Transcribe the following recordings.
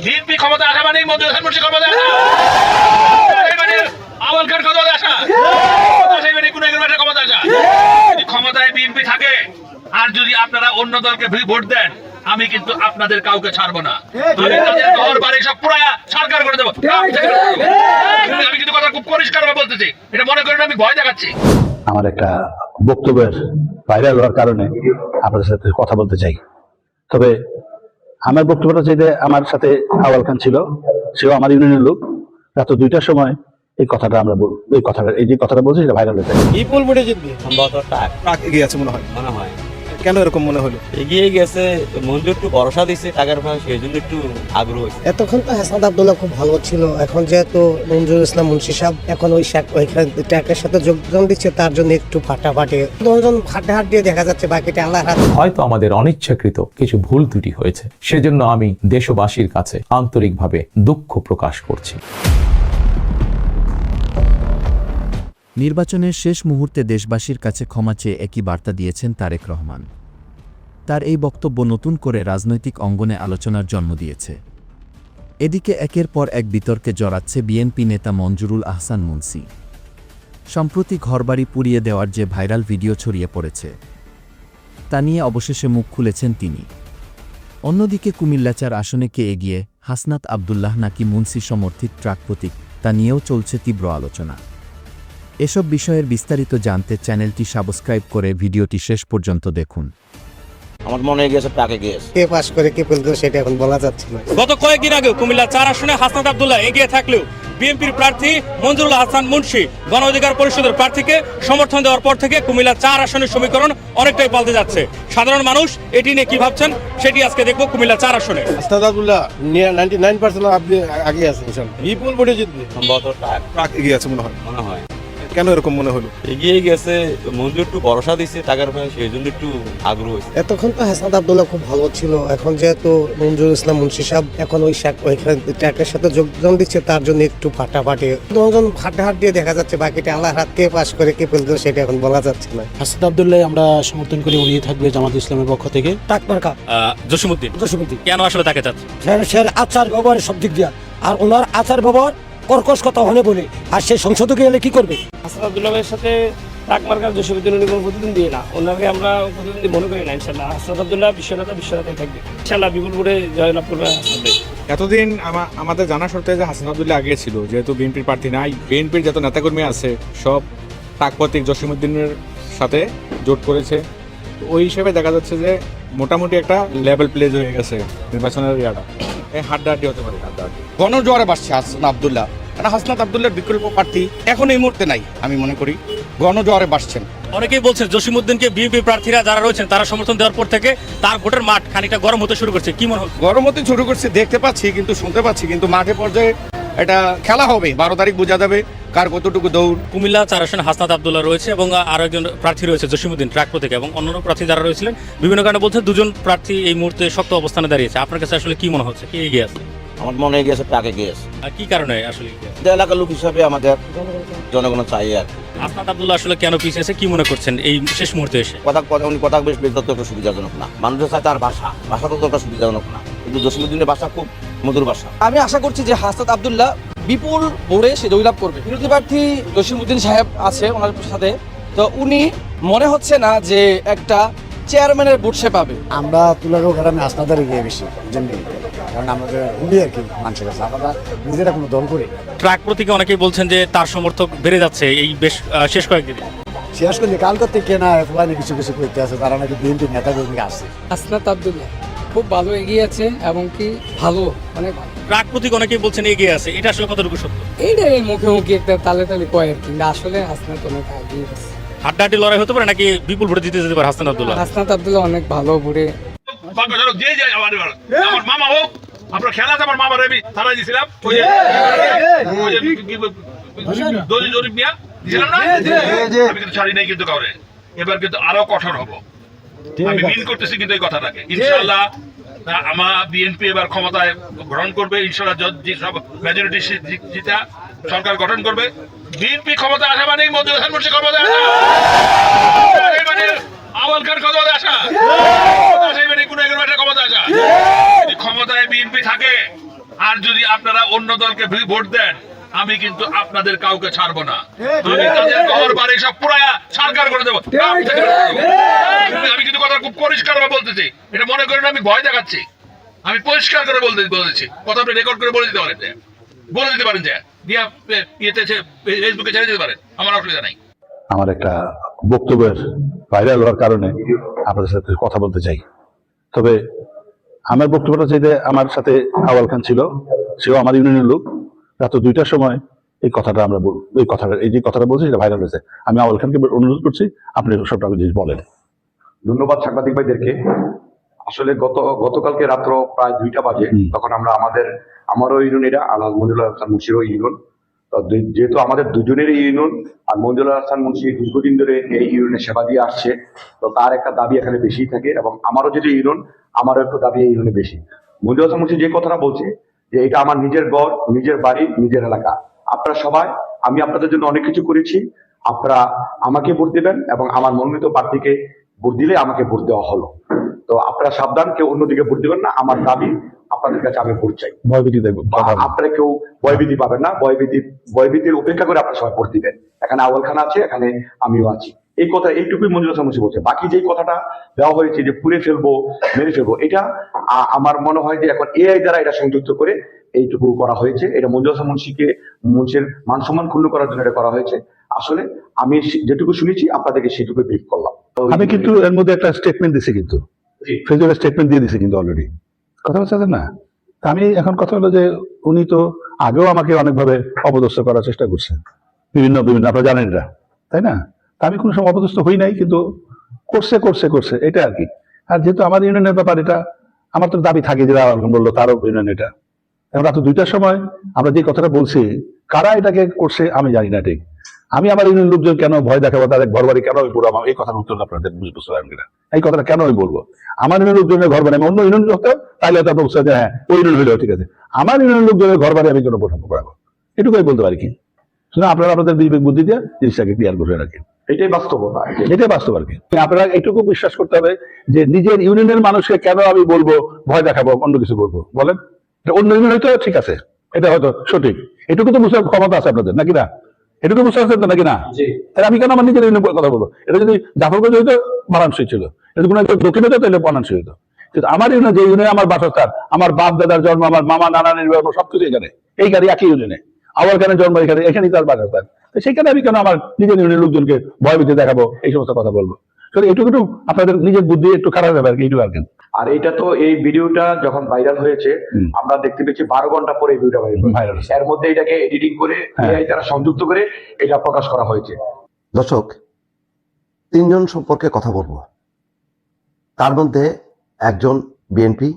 BNP ক্ষমতা আসা মানেই মঞ্জুর হাসান মুন্সি ক্ষমতা আসা, এই মানে আওয়াল খান ক্ষমতা আসা, সেই মানে কোন একজন ক্ষমতা আসা। যদি ক্ষমতায় বিএনপি থাকে আর যদি আপনারা অন্য দলকে ভোট দেন, আমি কিন্তু আপনাদের কাউকে ছাড়বো না। আমি তাদের ঘর বাড়ি সব পুরা সরকার করে দেবো। আমি কিন্তু কথা খুব পরিষ্কার ভাবে বলতেছি, এটা মনে করেন আমি ভয় দেখাচ্ছি। আমার একটা বক্তব্যের ভাইরাল হওয়ার কারণে আপনাদের সাথে কথা বলতে চাই। তবে আমার বক্তব্যটা চাইতে আমার সাথে আওয়াল খান ছিল, সেও আমার ইউনিয়নের লোক। রাত 2টার সময় এই কথাটা আমরা এই যে কথাটা বলছি সেটা ভাইরাল হয়েছে। বিপুল ভোটে জিতবে সম্ভবত ট্রাক এগিয়ে আছে মনে হয় কেন এরকম মনে হলো? এগিয়ে গেছে, মঞ্জুর একটু ভরসা দিচ্ছে টাকার ভাগ, সেই জন্য একটু আগ্রহ হয়েছে। এতক্ষণ তো হাসনাত আব্দুল্লাহ খুব ভালো ছিল, এখন যেহেতু মঞ্জুরুল ইসলাম মুন্সি সাহেব এখন ট্র্যাকের সাথে যোগদান দিচ্ছে, তার জন্য একটু ফাটাফাটি দুজন হাট দিয়ে দেখা যাচ্ছে, বাকিটা আল্লাহর হাতে। হয়তো আমাদের অনিচ্ছাকৃত কিছু ভুল ত্রুটি হয়েছে, সেজন্য আমি দেশবাসীর কাছে আন্তরিকভাবে দুঃখ প্রকাশ করছি। নির্বাচনের শেষ মুহূর্তে দেশবাসীর কাছে ক্ষমা চেয়ে একই বার্তা দিয়েছেন তারেক রহমান। তার এই বক্তব্য নতুন করে রাজনৈতিক অঙ্গনে আলোচনার জন্ম দিয়েছে। এদিকে একের পর এক বিতর্কে জড়াচ্ছে বিএনপি নেতা মঞ্জুরুল আহসান মুন্সি। সম্প্রতি ঘরবাড়ি পুড়িয়ে দেওয়ার যে ভাইরাল ভিডিও ছড়িয়ে পড়েছে, তা নিয়ে অবশেষে মুখ খুলেছেন তিনি। অন্যদিকে কুমিল্লা-4 আসনে কে এগিয়ে, হাসনাত আব্দুল্লাহ নাকি মুন্সি সমর্থিত ট্রাক প্রতীক, তা নিয়েও চলছে তীব্র আলোচনা। এসব বিষয়ের বিস্তারিত জানতে চ্যানেলটি সাবস্ক্রাইব করে ভিডিওটি শেষ পর্যন্ত দেখুন। আমার মনে গেছে টাকা গেছে, কে পাস করে কে ফেলতো সেটা এখন বলা যাচ্ছে না। গত কয়েকদিন আগে কুমিল্লা-4 আসনে হাসনাত আব্দুল্লাহ এগিয়ে থাকলেও বিএনপির প্রার্থী মঞ্জুরুল আহসান মুন্সি গণ অধিকার পরিষদের প্রার্থীকে সমর্থন দেওয়ার পর থেকে কুমিল্লা-4 আসনের সমীকরণ অনেকটাই পাল্টে যাচ্ছে। সাধারণ মানুষ এটি নিয়ে কি ভাবছেন সেটি আজকে দেখব কুমিল্লা-4 আসনে। হাসনাত আব্দুল্লাহ 99% আপনি আগে আছেন, বিপুল ভোটে জিতবে সম্ভবত ট্রাক এগিয়ে আছে মনে হয় কেন এরকম মনে হলো? এগিয়ে গেছে, মঞ্জুর একটু ভরসা দিচ্ছে টাকার ভাগ, সেই জন্য একটু আগ্রহ হয়েছে। এতক্ষণ তো হাসনাত আব্দুল্লাহ খুব ভালো ছিল, এখন যেহেতু মঞ্জুরুল ইসলাম মুন্সি সাহেব এখন ট্র্যাকের সাথে যোগদান দিচ্ছে, তার জন্য একটু ফাটাফাটি দুজন হাট দিয়ে দেখা যাচ্ছে, বাকিটা আল্লাহর হাতে। কে পাস করে কে ফেলতো সেটা এখন বলা যাচ্ছে না। হাসনাত আব্দুল্লাহ আমরা সমর্থন করি, উনি থাকবে জামাত ইসলামের পক্ষ থেকে। টাক মার্কা জসিমউদ্দিন কেন আসলে তাকে চাচ্ছে? স্যার আচার ব্যবহারের সব দিক দিয়ে, আর ওনার আচার ব্যবহার কর্কশ কথা হলে বলে, আর সে সংসদে গেলে কি করবে? হাসনাত আব্দুল্লাহের সাথে ট্রাক মার্কার জসিমউদ্দিন উনি কোনো প্রতিদ্বন্দ্বী না, ওনাকে আমরা প্রতিদ্বন্দ্বী মনে করি না। ইনশাল্লাহ হাসনাত আব্দুল্লাহ বিশ্বনেতাই থাকবে, ইনশাল্লাহ বিপুল ভোটে জয়লাভ করবে হাসনাত। এতদিন আমাদের জানা সত্ত্বে যে হাসান আব্দুল্লাহ আগে ছিল, যেহেতু বিএনপির প্রার্থী নাই, বিএনপির যত নেতাকর্মী আছে সব টাকপতিক জসিমউদ্দিনের সাথে জোট করেছে। ওই হিসেবে দেখা যাচ্ছে যে মোটামুটি একটা লেভেল প্লেজ হয়ে গেছে নির্বাচনের ইয়াটা। এই হাড্ডাহাড্ডি হতে পারে, হাড্ডাহাড্ডি গণজোয়ারে বাসছে হাসনাত আব্দুল্লাহ। হাসনাত আব্দুল্লাহর বিকল্প প্রার্থী এখন এই মুহূর্তে নাই, আমি মনে করি গণজোয়ারে বাসছেন। অনেকেই বলছেন জসিমউদ্দিনকে বিএনপি প্রার্থীরা যারা রয়েছেন তারা সমর্থন দেওয়ার পর থেকে তার ভোটের মাঠ খানিকটা গরম হতে শুরু করছে, কি মনে হয়? গরম হতে শুরু করছে দেখতে পাচ্ছি, কিন্তু শুনতে পাচ্ছি, কিন্তু মাঠে পর্যায়ে এটা খেলা হবে, 12 তারিখ বোঝা যাবে কার কতটুকু দৌড়। কুমিল্লা-4 আসনে হাসনাত আব্দুল্লাহ রয়েছে এবং আরো একজন প্রার্থী রয়েছে জসিমউদ্দিন ট্রাক প্রতীক, এবং অন্যান্য প্রার্থী যারা রয়েছিলেন বিভিন্ন কারণে বলছে দুজন প্রার্থী এই মুহূর্তে শক্ত অবস্থানে দাঁড়িয়েছে। আপনার কাছে আসলে কি মনে হচ্ছে, কি এগিয়ে আছে? আমার মনে গেছে টাকা গেছে। আর কি কারণে আসলে এগিয়ে আছে? এলাকার লোক হিসাবে আমাদের জনগণ চাই আর হাসনাত আব্দুল্লাহ আসলে কেন পিছিয়েছে কি মনে করছেন এই শেষ মুহূর্তে এসে? উনি কথা বেশ তত সুবিধাজনক না, মানুষের সাথে তার ভাষা ততটা সুবিধাজনক না, কিন্তু জসিমউদ্দিনের ভাষা খুব মধুর ভাষা। আমি আশা করছি যে হাসনাত আব্দুল্লাহ বিপুল ভোটে সে জয়লাভ করবে। বিরোধী প্রার্থী জসিমউদ্দিন সাহেব আছে ওনার সাথে, তো উনি মনে হচ্ছে না যে একটা চেয়ারম্যানের ভোট সে পাবে। আমরা তুলাগাঁও গ্রামে হাসনাতের গিয়ে বেশি কারণ আমাদের ভুলি আর কি মানুষের কাছে, আমরা নিজেরা কোনো দল করি। ট্রাক প্রতীকে অনেকেই বলছেন যে তার সমর্থক বেড়ে যাচ্ছে এই বেশ শেষ কয়েকদিনে। শেষ করে কালকার থেকে না কিছু করতে আছে, তারা নাকি বিএনপি নেতা কর্মী আসছে। হাসনাত আব্দুল্লাহ খুব ভালো এগিয়ে আছে এবং কি ভালো অনেক ভালো। ট্রাক প্রতীক অনেকেই বলছেন এগিয়ে আছে, এটা আসলে কতটুকু সত্য? এইটা এই মুখে একটা তালে কয় আর কি, আসলে হাসনাত অনেক এগিয়ে আছে। হাড্ডাহাড্ডি লড়াই হতে পারে নাকি বিপুল ভোটে জিতে যেতে পারে হাসনাত আব্দুল্লাহ? হাসনাত আব্দুল্লাহ অনেক ভালো ভোটে। আমার মামা হোক, আপনার খেলা আছে, আমার মামা রবি তারা দিয়েছিলাম জরিপ নিয়ে দিয়েছিলাম না, আমি কিন্তু ছাড়ি নাই কিন্তু কাউরে। এবার কিন্তু আরো কঠোর হবো, আমি মিন করতেছি কিন্তু এই কথাটাকে। ইনশাআল্লাহ আমার বিএনপি এবার ক্ষমতায় গ্রহণ করবে, ইনশাআল্লাহ সব মেজরিটি জিতা সরকার গঠন করবে। বিএনপি ক্ষমতা আসা মানেই মঞ্জুর হাসান মুন্সি ক্ষমতা আসা, এই মানে আওয়াল খান ক্ষমতা আসা, সেই মানে কোন একজন ক্ষমতা আসা। যদি ক্ষমতায় বিএনপি থাকে আর যদি আপনারা অন্য দলকে ভোট দেন আমি কিন্তু আপনাদের কাউকে ছাড়বো না। আমি তাদের ঘর বাড়ি সব পুরায়া সরকার করে দেবো। আমি কিন্তু কথা খুব পরিষ্কার ভাবে বলতেছি, এটা মনে করেন আমি ভয় দেখাচ্ছি। আমি পরিষ্কার করে বলতেছি, কথা আপনি রেকর্ড করে বলে দিতে পারেন, যে ইয়েতে ফেসবুকে ছেড়ে দিতে পারেন, আমার অসুবিধা নাই। আমার একটা বক্তব্যের ভাইরাল হওয়ার কারণে আপনাদের সাথে কথা বলতে চাই। তবে আমার বক্তব্যটা চাইতে আমার সাথে আওয়াল খান ছিল, সেও আমার ইউনিয়নের লোক। রাত 2টার সময় এই কথাটা আমরা এই যে কথাটা বলছি সেটা ভাইরাল হয়েছে। আমি আওয়াল খানকে অনুরোধ করছি আপনি সবটা জিনিস বলেন। ধন্যবাদ সাংবাদিক ভাইদেরকে। আসলে গতকালকে রাত্র প্রায় 2টা বাজে, তখন আমরা আমারও ইউনিয়ন, আলহাজ মঞ্জুরুল হাসান মুন্সিরও ইউনিয়ন, যেহেতু আমাদের দুজনেরই ইউনিয়ন, আর মঞ্জুরুল হাসান মুন্সি দীর্ঘদিন ধরে এই ইউনিয়নের সেবা দিয়ে আসছে, তো তার একটা দাবি এখানে বেশি থাকে, এবং আমারও যেটা ইউনিয়ন, আমারও একটু দাবি এই ইউনিয়নে বেশি। মঞ্জুরুল হাসান মুন্সি যে কথাটা বলছে যে এটা আমার নিজের ঘর, নিজের বাড়ি, নিজের এলাকা, আপনারা সবাই, আমি আপনাদের জন্য অনেক কিছু করেছি, আপনারা আমাকে ভোট দেবেন এবং আমার মনোনীত প্রার্থীকে ভোট দিলে আমাকে ভোট দেওয়া হলো। তো আপনারা সাবধান, কেউ অন্যদিকে ভোট দিবেন না। আমার দাবি আপনাদের কাছে আমি ভোট চাই। ভয়ভীতি দেখবো, আপনারা কেউ ভয়ভীতি পাবেন না, ভয়ভীতির উপেক্ষা করে আপনারা সবাই ভোট দিবেন। এখানে আওয়াল খান আছে, এখানে আমিও আছি। এই কথা এইটুকুই মঞ্জুরুল হাসান মুন্সি বলছে। বাকি যে কথাটা দেওয়া হয়েছে যে পুড়ে ফেলবো, মেরে ফেলবো, এটা আমার মনে হয় যে এখন এআই দ্বারা এটা সংযুক্ত করে এইটুকু করা হয়েছে। এটা মঞ্জুরুল হাসান মুন্সির মান সম্মান ক্ষুণ্ণ করার জন্য এটা করা হয়েছে। আসলে আমি যেটুকু শুনেছি আপনাদেরকে সেটুকু ব্রিফ করলাম। আমি কিন্তু এর মধ্যে একটা স্টেটমেন্ট দিছি, কিন্তু ফেসবুকে স্টেটমেন্ট দিয়ে দিছি কিন্তু অলরেডি, কথা বলছেন না? আমি এখন কথা হলো যে উনি তো আগেও আমাকে অনেকভাবে অপদস্থ করার চেষ্টা করছেন, বিভিন্ন আপনারা জানেন এটা, তাই না? আমি কোনো সময় অপদস্থ হই নাই, কিন্তু করছে এটা আর কি। আর যেহেতু আমার ইউনিয়নের ব্যাপার, এটা আমার তো দাবি থাকে, যে বললো তারও ইউনিয়ন এটা। এখন রাত 2টার সময় আমরা যে কথাটা বলছি, কারা এটাকে করছে আমি জানি না ঠিক। আমি আমার ইউনিয়ন লোকজন কেন ভয় দেখাবো, তাদের ঘর বাড়ি কেন পুরো, এই কথার উত্তর আপনাদের বুঝতে পারেন কিনা? এই কথাটা কেন আমি বলবো? আমার ইউনিয়ন লোকজনের ঘর বাড়ি, অন্য ইউনিয়ন হতো তাহলে হয়তো আপনার বুঝতে যে হ্যাঁ ওই ইউনিয়ন হইলেও ঠিক আছে। আমার ইউনিয়ন লোকজনের ঘর বাড়ি আমি কেন পড়াবো? এটুকুই বলতে পারি কি। শুধু আপনারা আপনাদের বিবেক বুদ্ধি দিয়ে জিনিসটাকে ক্লিয়ার করে রাখেন, এটাই বাস্তবতা, এটাই বাস্তব আর কি। আপনারা এইটুকু বিশ্বাস করতে হবে যে নিজের ইউনিয়নের মানুষকে কেন আমি বলবো ভয় দেখাবো, অন্য কিছু বলবো? বলেন, অন্য ইউনিয়ন হয়তো ঠিক আছে, এটা হয়তো সঠিক, এটুকু তো বুঝার ক্ষমতা আছে আপনাদের, নাকি না? এটুকু বুঝতে পারছেন তো, নাকি না? তাহলে আমি কেন আমার নিজের ইউনিয়ন কথা বলবো? এটা যদি জাফরগঞ্জ হইতো মানানসই ছিল, এটা কোনো দক্ষিণ হতো তাহলে মানানসই হইতো। কিন্তু আমার ইউনিয়ন, যে ইউনিয়নে আমার বাসস্থান, আমার বাপ দাদার জন্ম, আমার মামা নানা নির্বাহ সবকিছু এখানে, এই গাড়ি একই ইউনিয়নে, আবার কেন জন্ম এখানে, এখানেই তার বাসস্থান। সেখানে আমি কেন আমার নিজের ইউনিয়নের লোকজনকে ভয়ভীতি দেখাবো, এই সমস্ত কথা বলবো? এইটুকু আপনাদের নিজের বুদ্ধি একটু খারাপ হবে আর কি, এইটুকু আর কি। আর এটা তো এই ভিডিওটা যখন ভাইরাল হয়েছে, আমরা দেখতে পেয়েছি 12 ঘন্টা পরে এই ভিডিওটা ভাইরাল হয়েছে। এর মধ্যে এটাকে এডিটিং করে এআই দ্বারা সংযুক্ত করে এটা প্রকাশ করা হয়েছে। দর্শক, 3 জন সম্পর্কে কথা বলবো। তার মধ্যে একজন বিএনপি,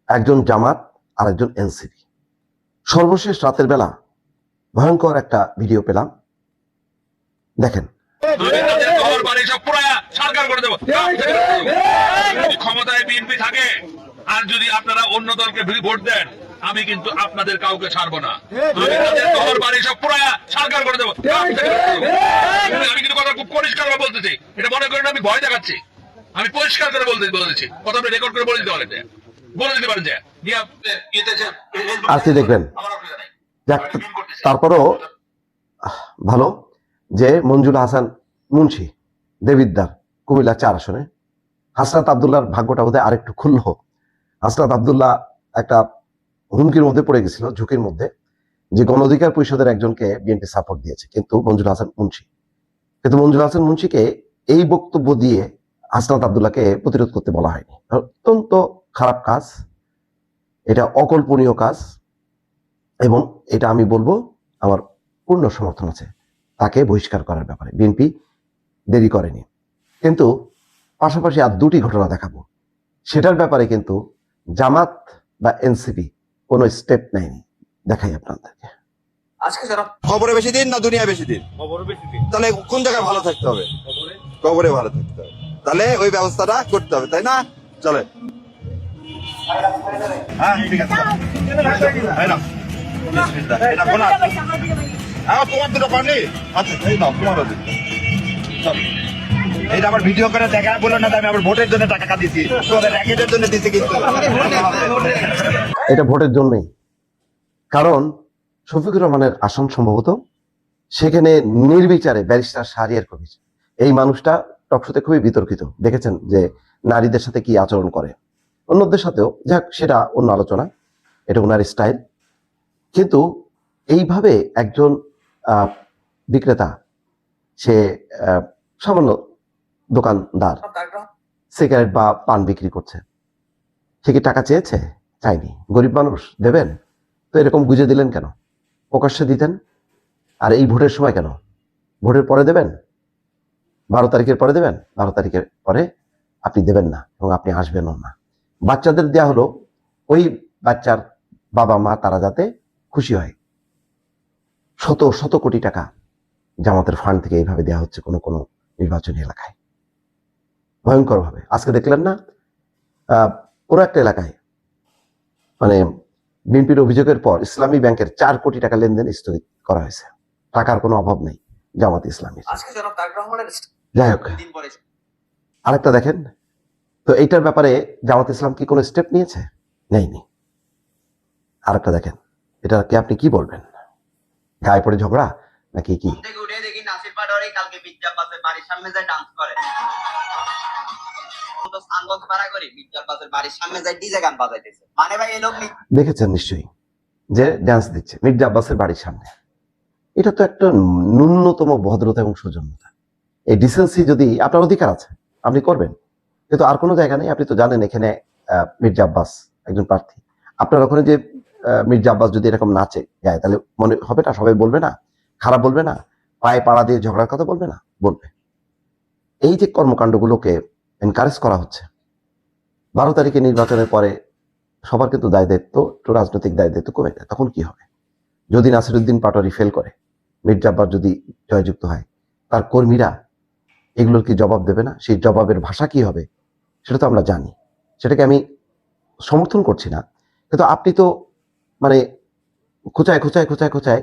একজন জামাত, আর একজন এনসিপি। সর্বশেষ রাতের বেলা ভয়ঙ্কর একটা ভিডিও পেলাম, দেখেন। ক্ষমতায় বিএনপি থাকে, আর যদি আপনারা অন্য দলকে ভোট দেন আমি কিন্তু আপনাদের কাউকে ছাড়বো না। আমি তাদের ঘর বাড়ি সব পুরায়া সরকার করে দেবো। আমি কিন্তু কথা খুব পরিষ্কার ভাবে বলতেছি, এটা মনে করেন আমি ভয় দেখাচ্ছি। আমি পরিষ্কার করে বলতেছি, কথা আপনি রেকর্ড করে বলে দিতে পারেন যে আজকে দেখবেন। তারপরও ভালো যে মঞ্জুরুল হাসান মুন্সি দেবিদ্দার কুমিল্লা 4 আসনে হাসনাত আবদুল্লাহর ভাগ্যটা বোধহয় আরেকটু খুলল। হাসনাত আবদুল্লাহ একটা হুমকির মধ্যে পড়ে গেছিল, ঝুঁকির মধ্যে, যে গণ অধিকার পরিষদের একজনকে বিএনপি সাপোর্ট দিয়েছে, কিন্তু মঞ্জুরুল হাসান মুন্সিকে এই বক্তব্য দিয়ে হাসনাত আবদুল্লাহকে প্রতিরোধ করতে বলা হয়নি। অত্যন্ত খারাপ কাজ, এটা অকল্পনীয় কাজ, এবং এটা আমি বলবো আমার পূর্ণ সমর্থন আছে তাকে বহিষ্কার করার ব্যাপারে। বিএনপি দেরি করেনি, কিন্তু পাশাপাশি আর 2টি ঘটনা দেখাবো, সেটার ব্যাপারে কিন্তু জামাত বা এনসিপি কোনো স্টেপ নেয়নি। দেখাই আপনাদেরকে। আজকে যারা খবরে বেশি দিন না দুনিয়া বেশি দিন, তাহলে কোন জায়গায় ভালো থাকতে হবে? খবরে ভালো থাকতে হবে, তাহলে ওই ব্যবস্থাটা করতে হবে, তাই না? চলে তোমার দুটো পানি আচ্ছা, এটা আবার ভিডিও করে দেখা বলো না, আমি আবার ভোটের জন্য টাকা দিচ্ছি, তোমাদের র্যাকেটের জন্য দিচ্ছি, কিন্তু এটা ভোটের জন্যই কারণ শফিকুর রহমানের আসন সম্ভবত সেখানে নির্বিচারে ব্যারিস্টার শাহরিয়ার কবির, এই মানুষটা টকশোতে খুবই বিতর্কিত, দেখেছেন যে নারীদের সাথে কি আচরণ করে, অন্যদের সাথেও, যাক সেটা অন্য আলোচনা, এটা ওনার স্টাইল। কিন্তু এইভাবে একজন বিক্রেতা, সে সামান্য দোকানদার, সিগারেট বা পান বিক্রি করছে, সে কি টাকা চেয়েছে? চাইনি। গরিব মানুষ, দেবেন তো এরকম গুজে দিলেন কেন? প্রকাশ্যে দিতেন। আর এই ভোটের সময় কেন? ভোটের পরে দেবেন, 12 তারিখের পরে দেবেন, 12 তারিখের পরে আপনি দেবেন না এবং আপনি আসবেনও না। বাচ্চাদের দেয়া হলো, ওই বাচ্চার বাবা মা তারা যাতে খুশি হয়। শত শত কোটি টাকা জামাতের ফান্ড থেকে এইভাবে দেওয়া হচ্ছে কোনো কোনো নির্বাচনী এলাকায়, ভয়ঙ্কর ভাবে। আজকে দেখলেন না পুরো একটা এলাকায়, মানে বিএনপির অভিযোগের পর ইসলামী ব্যাংকের 4 কোটি টাকা লেনদেন স্থগিত করা হয়েছে। টাকার কোনো অভাব নেই জামাত ইসলামীর। যাই হোক, আরেকটা দেখেন তো, এইটার ব্যাপারে জামাত ইসলাম কি কোনো স্টেপ নিয়েছে? নেয়নি। আরেকটা দেখেন, এটা কি আপনি কি বলবেন? গায়ে পড়ে ঝগড়া নাকি কি? দেখেছেন নিশ্চয়ই যে ড্যান্স দিচ্ছে মির্জা আব্বাসের বাড়ির সামনে। এটা তো একটা ন্যূনতম ভদ্রতা এবং সৌজন্যতা। এই ডিসেন্সি যদি আপনার অধিকার আছে আপনি করবেন, কিন্তু আর কোনো জায়গা নেই। আপনি তো জানেন এখানে মির্জা আব্বাস একজন প্রার্থী। আপনার ওখানে যে মির্জা আব্বাস যদি এরকম নাচে গায়ে, তাহলে মনে হবে না, সবাই বলবে না, খারাপ বলবে না, পায়ে পাড়া দিয়ে ঝগড়ার কথা বলবে না? বলবে। এই যে কর্মকাণ্ডগুলোকে এনকারেজ করা হচ্ছে, 12 তারিখে নির্বাচনের পরে সবার কিন্তু দায় দায়িত্ব, একটু রাজনৈতিক দায় দায়িত্ব কমে যায়। তখন কি হবে? যদি নাসিরউদ্দিন পাটোয়ারি ফেল করে, মির্জা আব্বাস যদি জয়যুক্ত হয়, তার কর্মীরা এগুলোর কি জবাব দেবে না? সেই জবাবের ভাষা কি হবে সেটা তো আমরা জানি। সেটাকে আমি সমর্থন করছি না, কিন্তু আপনি তো মানে খোঁচায় খোঁচায় খোঁচায় খোঁচায়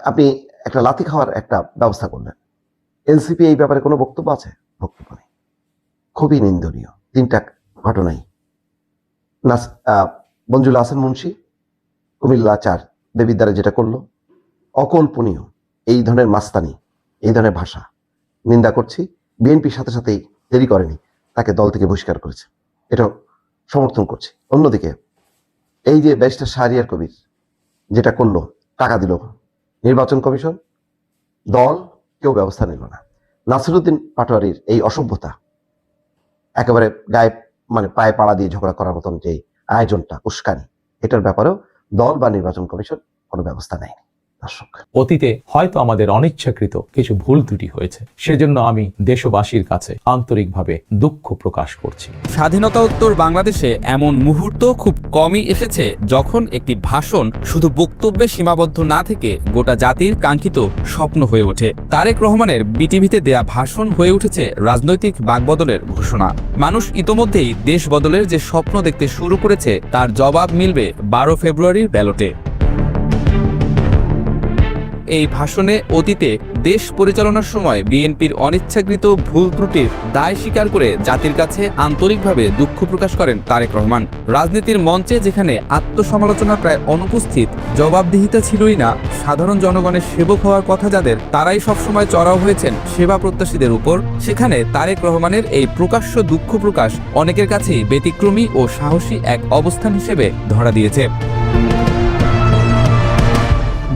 আপনি একটা লাথি খাওয়ার একটা ব্যবস্থা করলেন। এনসিপি এই ব্যাপারে কোনো বক্তব্য আছে? বক্তব্য নেই। খুবই নিন্দনীয় 3টা ঘটনাই। মঞ্জুল হাসান মুন্সি কুমিল্লা 4 দেবিদ্বারে যেটা করলো, অকল্পনীয়। এই ধরনের মাস্তানি, এই ধরনের ভাষা নিন্দা করছি। বিএনপির সাথে সাথেই দেরি করেনি, তাকে দল থেকে বহিষ্কার করেছে, এটা সমর্থন করছি। অন্যদিকে এই যে ব্যারিস্টার শাহরিয়ার কবির যেটা করলো, টাকা দিল নির্বাচন কমিশন, দল কেউ ব্যবস্থা নিল না। নাসিরউদ্দিন পাটোয়ারির এই অসভ্যতা, একেবারে গায়ে মানে পায়ে পাড়া দিয়ে ঝগড়া করার মতন যে আয়োজনটা, উস্কানি, এটার ব্যাপারেও দল বা নির্বাচন কমিশন কোনো ব্যবস্থা নেয়নি। দর্শক, অতীতে হয়তো আমাদের অনিচ্ছাকৃত কিছু ভুল ত্রুটি হয়েছে, সেজন্য আমি দেশবাসীর কাছে আন্তরিকভাবে দুঃখ প্রকাশ করছি। স্বাধীনতোত্তর বাংলাদেশে এমন মুহূর্ত খুব কমই এসেছে যখন একটি ভাষণ শুধু বক্তব্যে সীমাবদ্ধ না থেকে গোটা জাতির কাঙ্ক্ষিত স্বপ্ন হয়ে ওঠে। তারেক রহমানের বিটিভিতে দেয়া ভাষণ হয়ে উঠেছে রাজনৈতিক বাকবদলের ঘোষণা। মানুষ ইতোমধ্যেই দেশ বদলের যে স্বপ্ন দেখতে শুরু করেছে তার জবাব মিলবে 12 ফেব্রুয়ারির ব্যালটে। এই ভাষণে অতীতে দেশ পরিচালনার সময় বিএনপির অনিচ্ছাকৃত ভুল ত্রুটির দায় স্বীকার করে জাতির কাছে আন্তরিকভাবে দুঃখ প্রকাশ করেন তারেক রহমান। রাজনীতির মঞ্চে যেখানে আত্মসমালোচনা প্রায় অনুপস্থিত, জবাবদিহিতা ছিলই না, সাধারণ জনগণের সেবক হওয়ার কথা যাদের, তারাই সবসময় চড়াও হয়েছেন সেবা প্রত্যাশীদের উপর, সেখানে তারেক রহমানের এই প্রকাশ্য দুঃখ প্রকাশ অনেকের কাছেই ব্যতিক্রমী ও সাহসী এক অবস্থান হিসেবে ধরা দিয়েছে।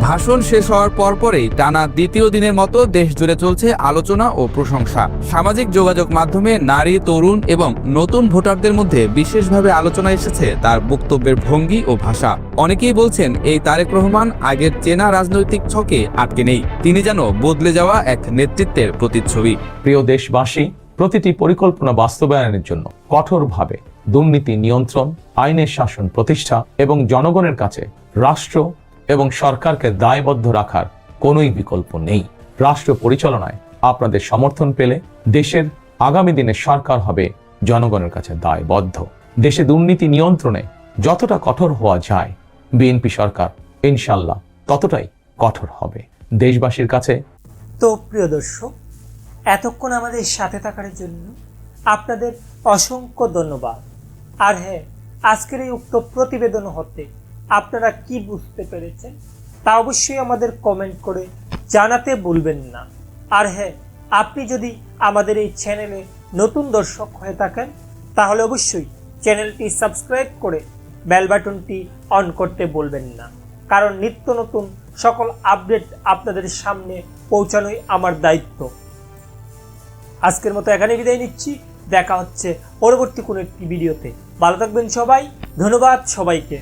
ভাষণ শেষ হওয়ার পরপরেই টানা দ্বিতীয় দিনের মতো দেশ জুড়ে চলছে আলোচনা ও প্রশংসা। সামাজিক যোগাযোগ মাধ্যমে নারী, তরুণ এবং নতুন ভোটারদের মধ্যে বিশেষভাবে আলোচনা এসেছে তার বক্তব্যের ভঙ্গি ও ভাষা। অনেকেই বলছেন এই তারেক রহমান আগের চেনা রাজনৈতিক ছকে আটকে নেই, তিনি যেন বদলে যাওয়া এক নেতৃত্বের প্রতিচ্ছবি। প্রিয় দেশবাসী, প্রতিটি পরিকল্পনা বাস্তবায়নের জন্য কঠোরভাবে দুর্নীতি নিয়ন্ত্রণ, আইনের শাসন প্রতিষ্ঠা এবং জনগণের কাছে রাষ্ট্র এবং সরকারকে দায়বদ্ধ রাখার কোনোই বিকল্প নেই। রাষ্ট্র পরিচালনায় আপনাদের সমর্থন পেলে দেশের আগামী দিনের সরকার হবে জনগণের কাছে দায়বদ্ধ। দেশে দুর্নীতি নিয়ন্ত্রণে যতটা কঠোর হওয়া যায়, বিএনপি সরকার ইনশাল্লাহ ততটাই কঠোর হবে দেশবাসীর কাছে। তো প্রিয় দর্শক, এতক্ষণ আমাদের সাথে থাকার জন্য আপনাদের অসংখ্য ধন্যবাদ। আর হ্যাঁ, আজকের এই উক্ত প্রতিবেদন হতে আপনারা কি বুঝতে পেরেছেন তা অবশ্যই আমাদের কমেন্ট করে জানাতে ভুলবেন না। আর হ্যাঁ, আপনি যদি আমাদের এই চ্যানেলে নতুন দর্শক হয়ে থাকেন তাহলে অবশ্যই চ্যানেলটি সাবস্ক্রাইব করে বেল বাটনটি অন করতে ভুলবেন না, কারণ নিত্য নতুন সকল আপডেট আপনাদের সামনে পৌঁছানোই আমার দায়িত্ব। আজকের মতো এখানে বিদায় নিচ্ছি, দেখা হচ্ছে পরবর্তী কোনো একটি ভিডিওতে। ভালো থাকবেন সবাই, ধন্যবাদ সবাইকে।